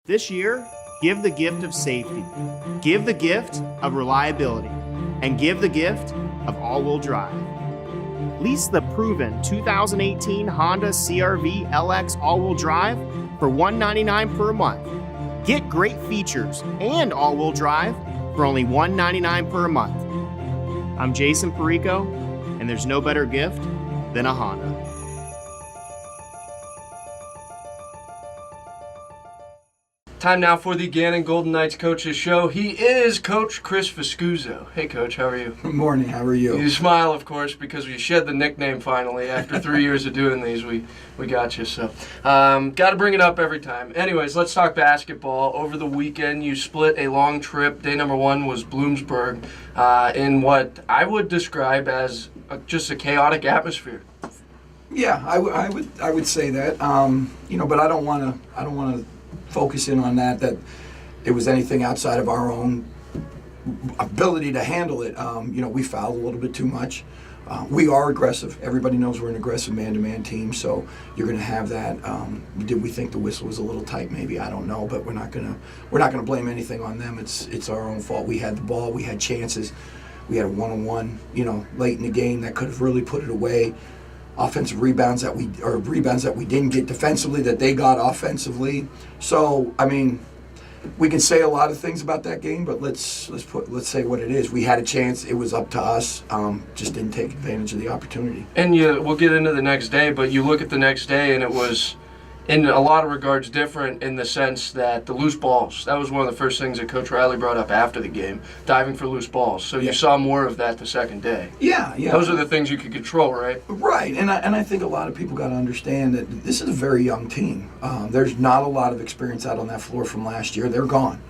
This year, give the gift of safety, give the gift of reliability, and give the gift of all-wheel drive. Lease the proven 2018 Honda CR-V LX all-wheel drive for $199 per month. Get great features and all-wheel drive for only $199 per month. I'm Jason Perico, and there's no better gift than a Honda. Time now for the Gannon Golden Knights Coaches Show. He is Coach Chris Viscuso. Hey, Coach, how are you? Good morning. How are you? You smile, of course, because we shed the nickname finally. After 3 years of doing these, we got you. So, got to bring it up every time. Anyways, let's talk basketball. Over the weekend, you split a long trip. Day number one was Bloomsburg in what I would describe as just a chaotic atmosphere. Yeah, I would say that. But I don't want to focus in on that it was anything outside of our own ability to handle it. We fouled a little bit too much. We are aggressive. Everybody knows we're an aggressive man-to-man team, so you're going to have that. Did we think the whistle was a little tight? Maybe, I don't know, but we're not going to blame anything on them. It's our own fault. We had the ball. We had chances. We had a one-on-one, late in the game that could have really put it away. Offensive rebounds that we didn't get defensively that they got offensively. So we can say a lot of things about that game, but let's say what it is. We had a chance. It was up to us. Just didn't take advantage of the opportunity. And we'll get into the next day, but you look at the next day, and it was, in a lot of regards, different in the sense that the loose balls, that was one of the first things that Coach Reilly brought up after the game, diving for loose balls. So you saw more of that the second day. Yeah. Those are the things you could control, right? Right, and I think a lot of people got to understand that this is a very young team. There's not a lot of experience out on that floor from last year. They're gone.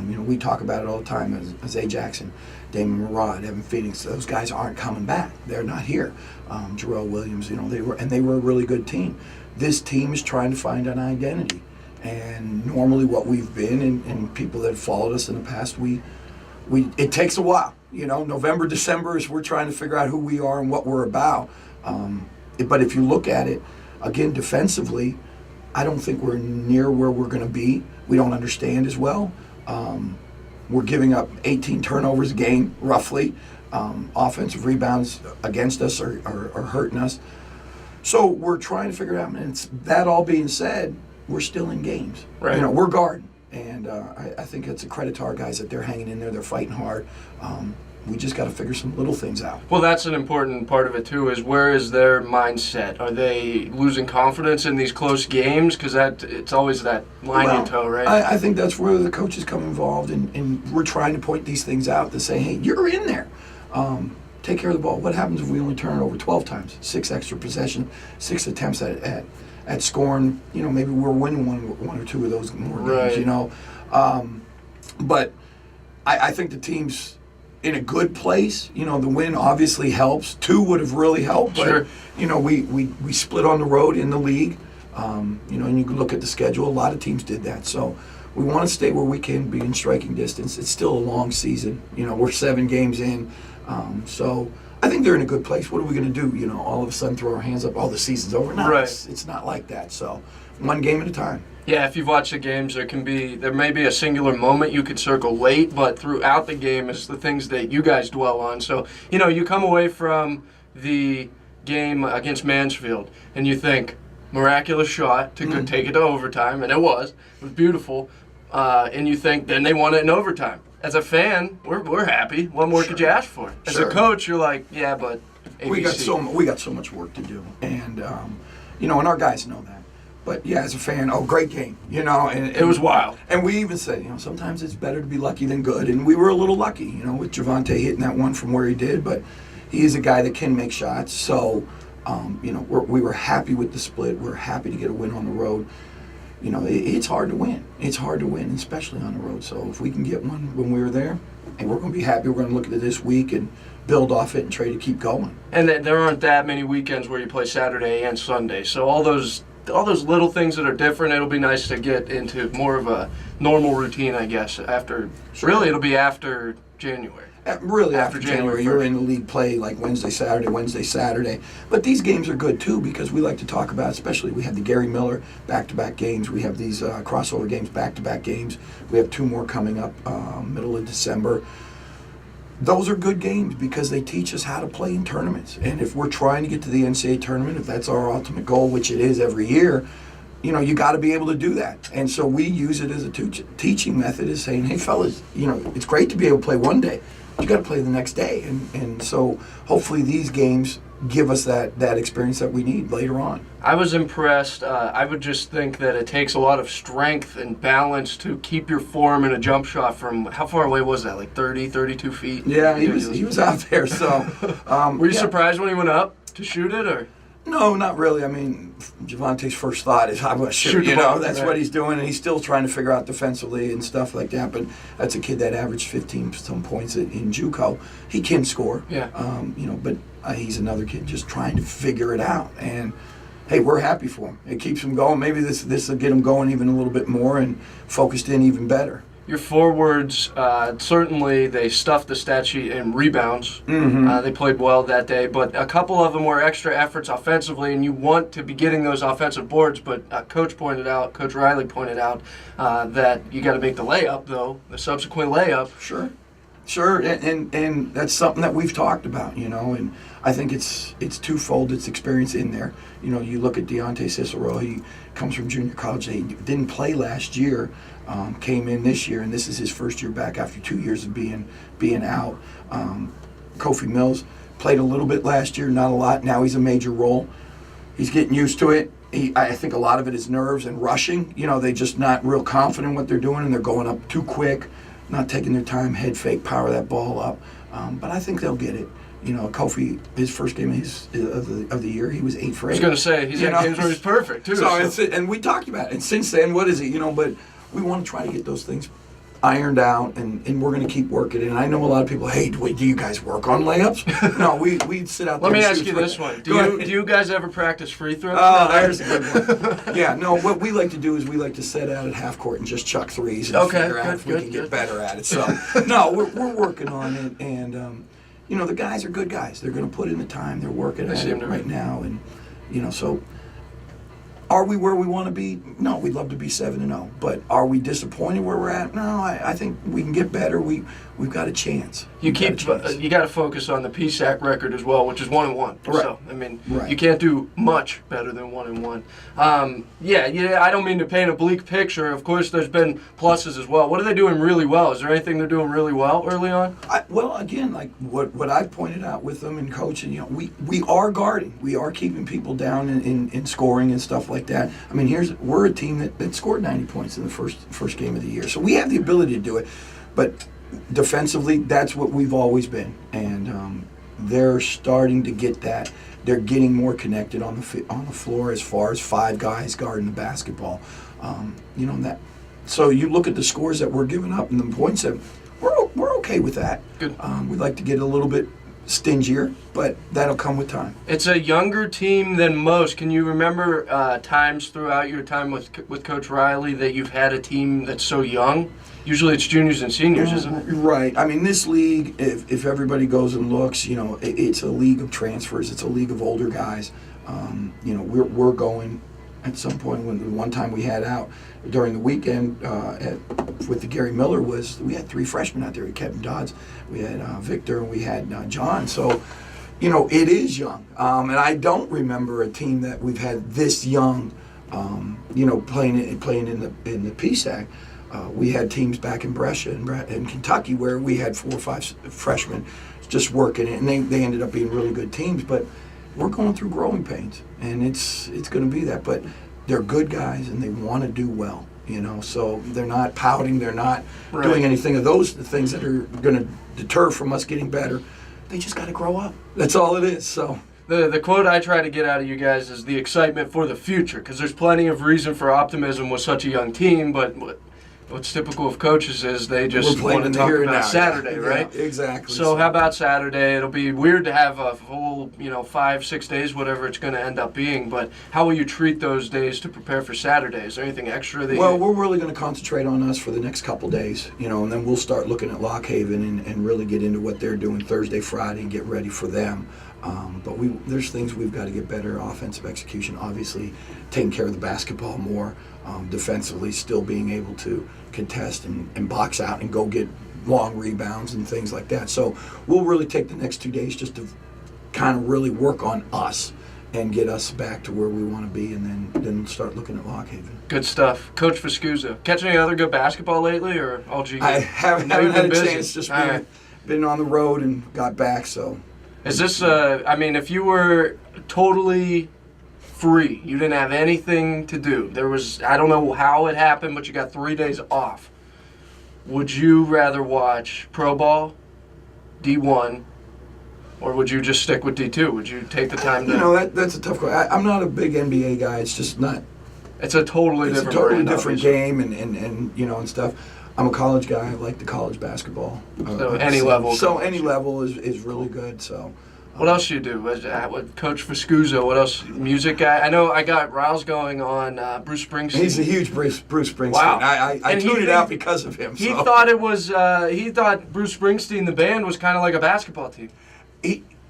We talk about it all the time as A. Jackson, Damon Murad, Evan Phoenix. Those guys aren't coming back. They're not here. Jarrell Williams, they were a really good team. This team is trying to find an identity, and normally what we've been, and people that have followed us in the past, it takes a while. November, December is we're trying to figure out who we are and what we're about. But if you look at it, again, defensively, I don't think we're near where we're going to be. We don't understand as well. We're giving up 18 turnovers a game, roughly. Offensive rebounds against us are hurting us. So we're trying to figure it out. And that all being said, we're still in games. Right. We're guarding. And I think it's a credit to our guys that they're hanging in there. They're fighting hard. We just got to figure some little things out. Well, that's an important part of it, too, is where is their mindset? Are they losing confidence in these close games? Because it's always that line you toe, right? I think that's where the coaches come involved, and we're trying to point these things out to say, hey, you're in there. Take care of the ball. What happens if we only turn it over 12 times? 6 extra possession, 6 attempts at scoring. Maybe we're winning one or two of those more games. But I think the team's in a good place. The win obviously helps. 2 would have really helped. But, sure. We split on the road in the league. And you can look at the schedule. A lot of teams did that. So we want to stay where we can be in striking distance. It's still a long season. We're 7 games in. So I think they're in a good place. What are we going to do? All of a sudden throw our hands up, the season's over? No, right. It's not like that. So one game at a time. Yeah, if you've watched the games, there may be a singular moment you could circle late, but throughout the game is the things that you guys dwell on. So, you come away from the game against Mansfield and you think, miraculous shot to take it to overtime, and it was beautiful. And you think, then they won it in overtime. As a fan, we're happy. What more could you ask for? As a coach, you're like, yeah, but ABC. We got so much work to do, and and our guys know that. But yeah, as a fan, great game, and it was wild. And we even said, sometimes it's better to be lucky than good, and we were a little lucky, with Javante hitting that one from where he did. But he is a guy that can make shots, so we were happy with the split. We're happy to get a win on the road. It's hard to win. It's hard to win, especially on the road. So if we can get one when we were there, and we're going to be happy, we're going to look at it this week and build off it and try to keep going. And there aren't that many weekends where you play Saturday and Sunday. So all those little things that are different, it'll be nice to get into more of a normal routine, I guess, after, really it'll be after January. Really, After after January, you're 1st. in the league play like Wednesday, Saturday. But these games are good too because we like to talk about, especially we have the Gary Miller back-to-back games. We have these crossover games, back-to-back games. We have 2 more coming up middle of December. Those are good games because they teach us how to play in tournaments. And if we're trying to get to the NCAA tournament, if that's our ultimate goal, which it is every year, you got to be able to do that. And so we use it as a teaching method, is saying, hey, fellas, it's great to be able to play one day, but you got to play the next day. And so hopefully these games give us that experience that we need later on. I was impressed. I would just think that it takes a lot of strength and balance to keep your form in a jump shot from, how far away was that, like 30, 32 feet? Yeah, he was out there. So were you surprised when he went up to shoot it, or? No, not really. I mean, Javante's first thought is, I'm going to shoot. That's what he's doing, and he's still trying to figure out defensively and stuff like that. But that's a kid that averaged 15-some points in JUCO. He can score. Yeah. But he's another kid just trying to figure it out. And hey, we're happy for him. It keeps him going. Maybe this will get him going even a little bit more and focused in even better. Your forwards, certainly they stuffed the stat sheet in rebounds. Mm-hmm. They played well that day, but a couple of them were extra efforts offensively, and you want to be getting those offensive boards, but Coach Reilly pointed out that you got to make the layup, though, the subsequent layup. Sure, and that's something that we've talked about, and I think it's twofold. It's experience in there. You look at Deontay Cicero, he comes from junior college. He didn't play last year, came in this year, and this is his first year back after 2 years of being out. Kofi Mills played a little bit last year, not a lot. Now he's a major role. He's getting used to it. I think a lot of it is nerves and rushing. They're just not real confident in what they're doing, and they're going up too quick, not taking their time, head fake, power that ball up. But I think they'll get it. Kofi, his first game of the year, he was 8 for 8. I was going to say, he's had games where he's perfect, too. And we talked about it. And since then, what is it? But we want to try to get those things ironed out, and we're going to keep working. And I know a lot of people, hey, do you guys work on layups? No, we sit out there. Let me ask you this one. Do you guys ever practice free throws? Oh, there's a good one. Yeah, no, what we like to do is we like to set out at half court and just chuck threes and figure out if we can get better at it. So, no, we're working on it, and the guys are good guys. They're going to put in the time. They're working at it right now, and so are we where we want to be? No, we'd love to be 7-0. But are we disappointed where we're at? No, I think we can get better. We've got a chance. You got to focus on the PSAC record as well, which is 1-1. Right. So you can't do much better than 1-1. I don't mean to paint a bleak picture. Of course, there's been pluses as well. What are they doing really well? Is there anything they're doing really well early on? Again, like what I pointed out with them in coaching, we are guarding. We are keeping people down in scoring and stuff like that. I mean, we're a team that scored 90 points in the first game of the year, so we have the ability to do it. But defensively, that's what we've always been, and they're starting to get that. They're getting more connected on the floor as far as 5 guys guarding the basketball. So you look at the scores that we're giving up and the points that we're okay with that. Good. We'd like to get a little bit stingier, but that'll come with time. It's a younger team than most. Can you remember times throughout your time with Coach Reilly that you've had a team that's so young? Usually it's juniors and seniors, isn't it? Right. I mean, this league, if everybody goes and looks, it's a league of transfers. It's a league of older guys. We're going at some point. When the one time we had out during the weekend with the Gary Miller we had 3 freshmen out there. We had Kevin Dodds, we had Victor, and we had John. So, it is young. And I don't remember a team that we've had this young, playing in the PSAC. We had teams back in Brescia and Kentucky where we had 4 or 5 freshmen just working it, and they ended up being really good teams. But we're going through growing pains, and it's going to be that. But they're good guys, and they want to do well, So they're not pouting. They're not doing anything of those things that are going to deter from us getting better. They just got to grow up. That's all it is. So. The quote I try to get out of you guys is the excitement for the future, because there's plenty of reason for optimism with such a young team, but what's typical of coaches is they We're just playing want in to the talk here and about now. Saturday, Yeah, right? exactly. So how about Saturday? It'll be weird to have a full, 5-6 days, whatever it's going to end up being. But how will you treat those days to prepare for Saturday? Is there anything extra that Well, we're really going to concentrate on us for the next couple days, and then we'll start looking at Lock Haven and really get into what they're doing Thursday, Friday, and get ready for them. But there's things we've got to get better. Offensive execution, obviously, taking care of the basketball more, defensively, still being able to contest and box out and go get long rebounds and things like that. So we'll really take the next 2 days just to kind of really work on us and get us back to where we want to be, and then start looking at Lock Haven. Good stuff. Coach Viscuso. Catch any other good basketball lately, or all GU? I haven't know you've had been a busy. chance, just All right. been on the road and got back, so. Is this, if you were totally free, you didn't have anything to do, I don't know how it happened, but you got 3 days off, would you rather watch pro ball, D1, or would you just stick with D2? Would you take the time to... That's a tough question. I'm not a big NBA guy. It's just not. It's a totally different brand, different obviously. game and stuff. I'm a college guy. I like the college basketball. So any level. So any level is really good. So. What else do you do? With Coach Viscuso, what else? Music guy? I know I got Riles going on Bruce Springsteen. He's a huge Bruce Springsteen. Wow. I tuned it out because of him. He so. thought it was. He thought Bruce Springsteen, the band, was kind of like a basketball team.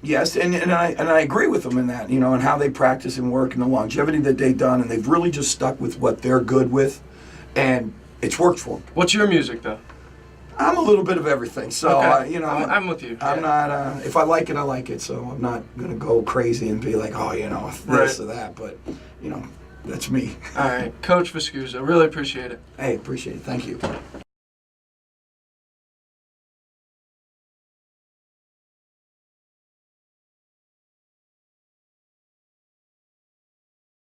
Yes, and I agree with them in that, and how they practice and work and the longevity that they've done, and they've really just stuck with what they're good with, and it's worked for them. What's your music though? I'm a little bit of everything, so Okay. I'm with you. I'm not. If I like it, I like it. So I'm not gonna go crazy and be like, this Right. or that. But that's me. All right, Coach Viscuso, really appreciate it. Hey, appreciate it. Thank you.